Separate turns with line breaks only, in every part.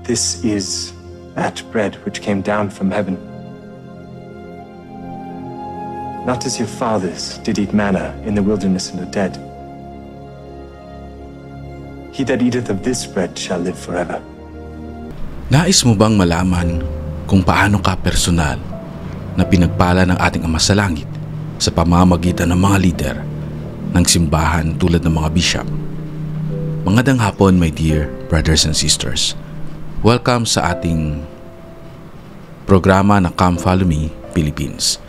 This is that bread which came down from heaven. Not as your fathers did eat manna in the wilderness and are dead. He that eateth of this bread shall live forever.
Nais mo bang malaman kung paano ka personal na pinagpala ng ating Ama sa Langit sa pamamagitan ng mga lider ng simbahan tulad ng mga bishop? Magandang hapon, my dear brothers and sisters. Welcome sa ating programa na Come Follow Me, Philippines.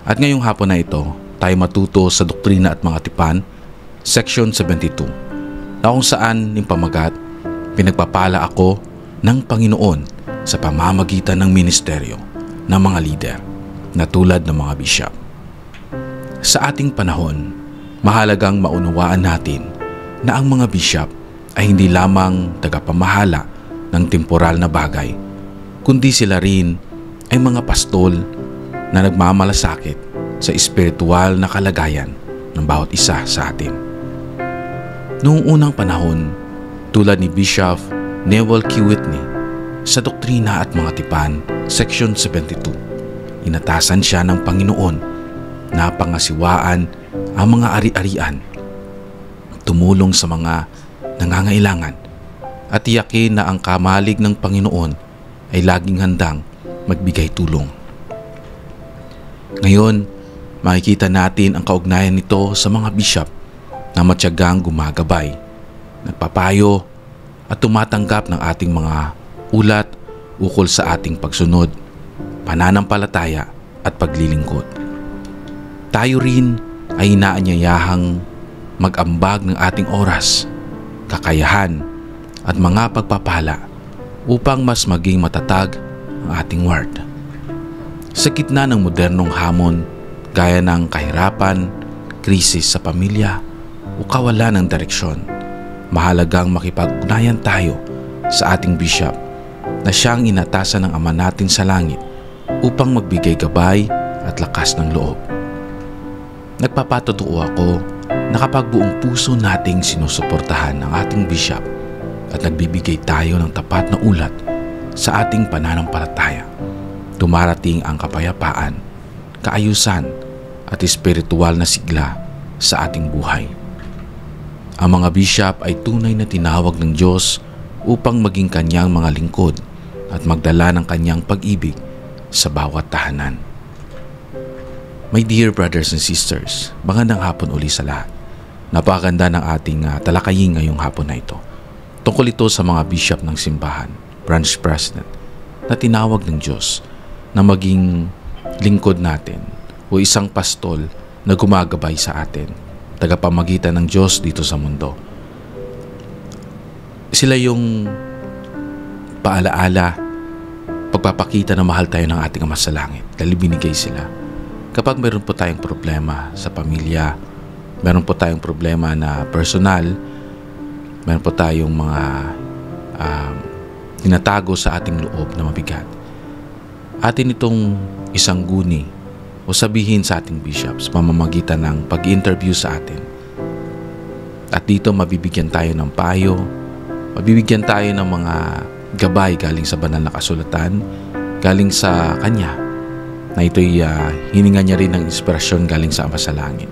At ngayong hapon na ito, tayo matuto sa Doktrina at Mga Tipan, Section 72, na kung saan ng pamagat, pinagpapala ako ng Panginoon sa pamamagitan ng ministeryo ng mga lider na tulad ng mga bishop. Sa ating panahon, mahalagang maunawaan natin na ang mga bishop ay hindi lamang tagapamahala ng temporal na bagay, kundi sila rin ay mga pastol na nagmamalasakit sa espiritual na kalagayan ng bawat isa sa atin. Noong unang panahon, tulad ni Bishop Newell Q. Whitney sa Doktrina at Mga Tipan, Section 72, inatasan siya ng Panginoon na pangasiwaan ang mga ari-arian, tumulong sa mga nangangailangan at tiyakin na ang kamalig ng Panginoon ay laging handang magbigay tulong. Ngayon, makikita natin ang kaugnayan nito sa mga bishop na matyagang gumagabay, nagpapayo at tumatanggap ng ating mga ulat ukol sa ating pagsunod, pananampalataya at paglilingkod. Tayo rin ay inaanyayahang mag-ambag ng ating oras, kakayahan at mga pagpapala upang mas maging matatag ang ating word. Sa gitna ng modernong hamon gaya ng kahirapan, krisis sa pamilya o kawalan ng direksyon, mahalagang makipag-ugnayan tayo sa ating bishop na siyang inatasan ng Ama natin sa langit upang magbigay gabay at lakas ng loob. Nagpapatotoo ako na kapag buong puso nating sinusuportahan ang ating bishop at nagbibigay tayo ng tapat na ulat sa ating pananampalataya, dumarating ang kapayapaan, kaayusan at espiritual na sigla sa ating buhay. Ang mga bishop ay tunay na tinawag ng Diyos upang maging kanyang mga lingkod at magdala ng kanyang pag-ibig sa bawat tahanan. My dear brothers and sisters, magandang hapon uli sa lahat. Napakaganda ng ating talakayin ngayong hapon na ito. Tungkol ito sa mga bishop ng simbahan, branch president, na tinawag ng Diyos na maging lingkod natin o isang pastol na gumagabay sa atin, tagapamagitan ng Diyos dito sa mundo. Sila yung paalaala, pagpapakita na mahal tayo ng ating Ama sa Langit dahil binigay sila. Kapag mayroon po tayong problema sa pamilya, mayroon po tayong problema na personal, mayroon po tayong mga tinatago sa ating loob na mabigat, atin itong isang guni o sabihin sa ating bishops pamamagitan ng pag-interview sa atin. At dito mabibigyan tayo ng payo, mabibigyan tayo ng mga gabay galing sa banal na kasulatan, galing sa Kanya, na ito'y hininga niya rin ng inspirasyon galing sa Ama sa Langit.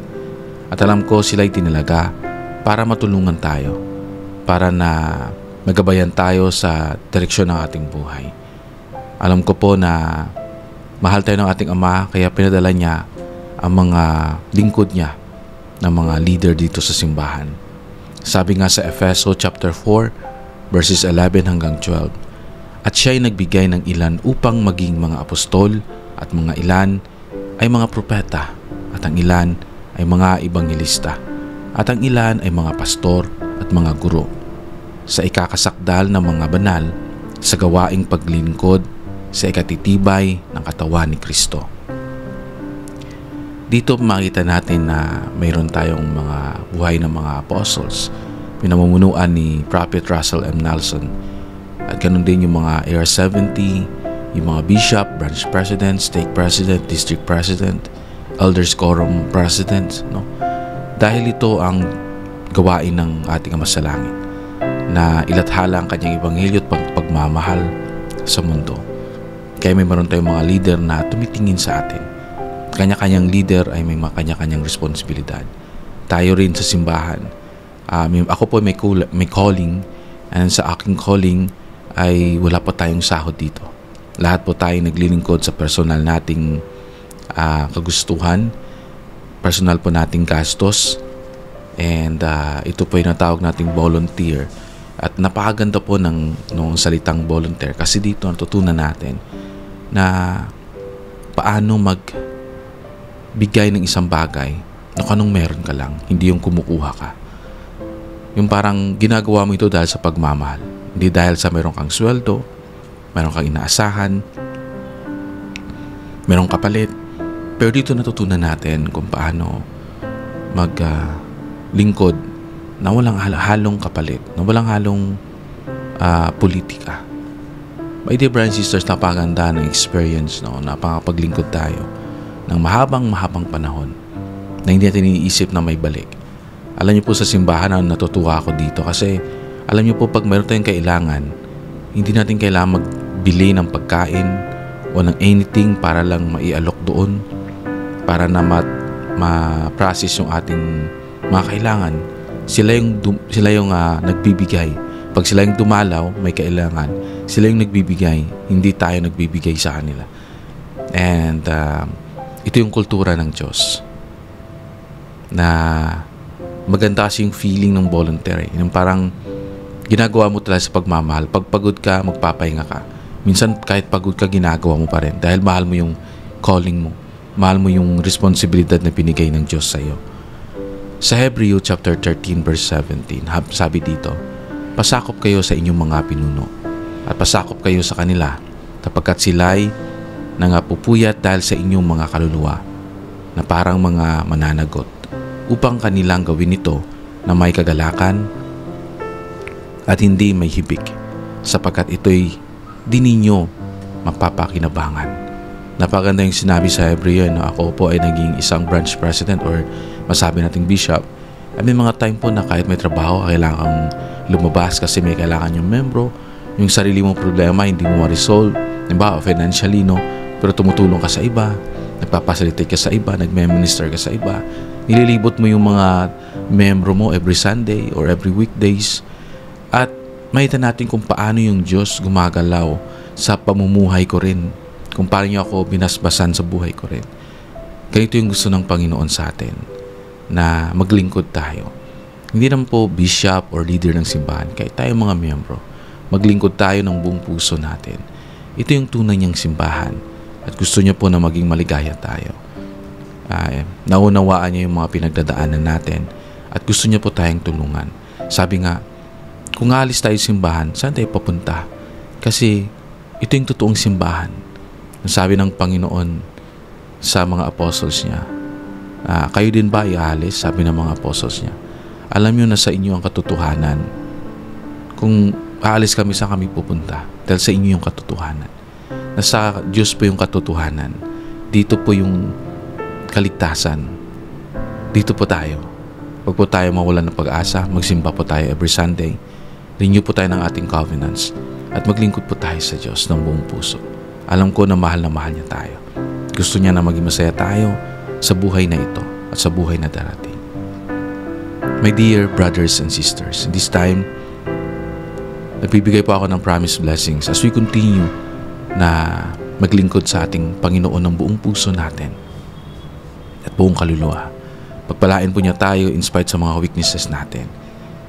At alam ko sila'y tinalaga para matulungan tayo, para na magabayan tayo sa direksyon ng ating buhay. Alam ko po na mahal tayo ng ating Ama, kaya pinadala niya ang mga lingkod niya na mga leader dito sa simbahan. Sabi nga sa Efeso chapter 4 verses 11 hanggang 12, at siya'y nagbigay ng ilan upang maging mga apostol, at mga ilan ay mga propeta, at ang ilan ay mga ebanghelista, at ang ilan ay mga pastor at mga guro, sa ikakasakdal ng mga banal, sa gawaing paglilingkod, sa ikatitibay ng katawan ni Kristo. Dito makita natin na mayroon tayong mga buhay ng mga apostles, pinamumunuan ni Prophet Russell M. Nelson, at ganun din yung mga AR-70, yung mga bishop, branch president, stake president, district president, elders quorum president, no? Dahil ito ang gawain ng ating Ama sa Langit. na ilathala ang kanyang ebanghelyo at pagmamahal sa mundo. Kaya may meron tayong mga leader na tumitingin sa atin. Kanya-kanyang leader ay may kanya-kanyang responsibilidad. Tayo rin sa simbahan. Ako po may calling, and sa aking calling ay wala po tayong sahod dito. Lahat po tayo naglilingkod sa personal nating kagustuhan, personal po nating gastos, and ito po yung natawag nating volunteer. At napakaganda po ng salitang volunteer kasi dito natutunan natin na paano magbigay ng isang bagay na kanong meron ka lang, hindi yung kumukuha ka. Yung parang ginagawa mo ito dahil sa pagmamahal, hindi dahil sa meron kang sweldo, meron kang inaasahan, meron kapalit. Pero dito natutunan natin kung paano maglingkod na walang halong kapalit, na walang halong politika. My dear brothers and sisters, napakaganda ng experience, napakapaglingkod tayo ng mahabang panahon na hindi natin iniisip na may balik. Alam niyo po sa simbahan na natutuwa ako dito kasi alam niyo po pag meron tayong kailangan, hindi natin kailangan magbili ng pagkain o ng anything para lang maialok doon para na ma-process yung ating mga kailangan. Sila yung nagbibigay. Pag sila yung dumalaw, may kailangan, sila yung nagbibigay, hindi tayo nagbibigay sa kanila. And ito yung kultura ng Diyos na maganda kasi yung feeling ng voluntary. Yung parang ginagawa mo talaga sa pagmamahal. Pag pagod ka, magpapahinga ka. Minsan kahit pagod ka, ginagawa mo pa rin dahil mahal mo yung calling mo. Mahal mo yung responsibilidad na binigay ng Diyos sa iyo. Sa Hebreo chapter 13 verse 17, sabi dito, pasakop kayo sa inyong mga pinuno at pasakop kayo sa kanila sapagkat sila'y nangapupuyat dahil sa inyong mga kaluluwa na parang mga mananagot upang kanilang gawin ito na may kagalakan at hindi may hibik sapagkat ito'y di ninyo mapapakinabangan. Napaganda yung sinabi sa Hebreo na ako po ay naging isang branch president or masabi nating bishop. May mga time po na kahit may trabaho, kailangan kang lumabas kasi may kailangan yung membro, yung sarili mong problema hindi mo ma-resolve, diba? Financially, no? Pero tumutulong ka sa iba, nagpapasalitate ka sa iba, nagme-minister ka sa iba, nililibot mo yung mga membro mo every Sunday or every weekdays. At makita natin kung paano yung Diyos gumagalaw sa pamumuhay ko rin, kung paano niya ako binasbasan sa buhay ko rin. Ganito yung gusto ng Panginoon sa atin, na maglingkod tayo. Hindi naman po bishop or leader ng simbahan, kahit tayo mga miyembro, maglingkod tayo ng buong puso natin. Ito yung tunay niyang simbahan at gusto niya po na maging maligaya tayo. Naunawaan niya yung mga pinagdadaanan natin at gusto niya po tayong tulungan. Sabi nga, kung aalis tayo simbahan, saan tayo papunta? Kasi ito yung totoong simbahan. Sabi ng Panginoon sa mga apostles niya, kayo din ba iaalis? Sabi ng mga apostles niya. Alam niyo na sa inyo ang katotohanan. Kung aalis kami, saan kami pupunta? Dahil sa inyo yung katotohanan. Nasa Diyos po yung katotohanan. Dito po yung kaligtasan. Dito po tayo. Huwag po tayo mawalan ng pag-asa. Magsimba po tayo every Sunday. Renew po tayo ng ating covenants. At maglingkod po tayo sa Diyos ng buong puso. Alam ko na mahal niya tayo. Gusto niya na maging masaya tayo sa buhay na ito at sa buhay na darating. My dear brothers and sisters, this time, nagbibigay po ako ng promised blessings as we continue na maglingkod sa ating Panginoon ng buong puso natin at buong kaluluwa. Pagpalain po niya tayo in spite sa mga weaknesses natin.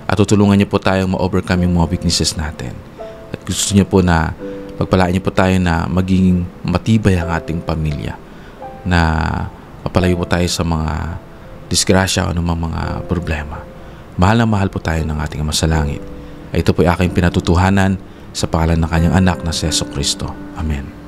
At tutulungan niya po tayong ma-overcome yung mga weaknesses natin. At gusto niya po na pagpalain niyo po tayo na maging matibay ang ating pamilya, na mapalayo po tayo sa mga disgrasya o mga problema. Mahal na mahal po tayo ng ating Ama sa Langit. Ito po ay aking pinatutuhanan sa pangalan ng kanyang anak na si Jesucristo. Amen.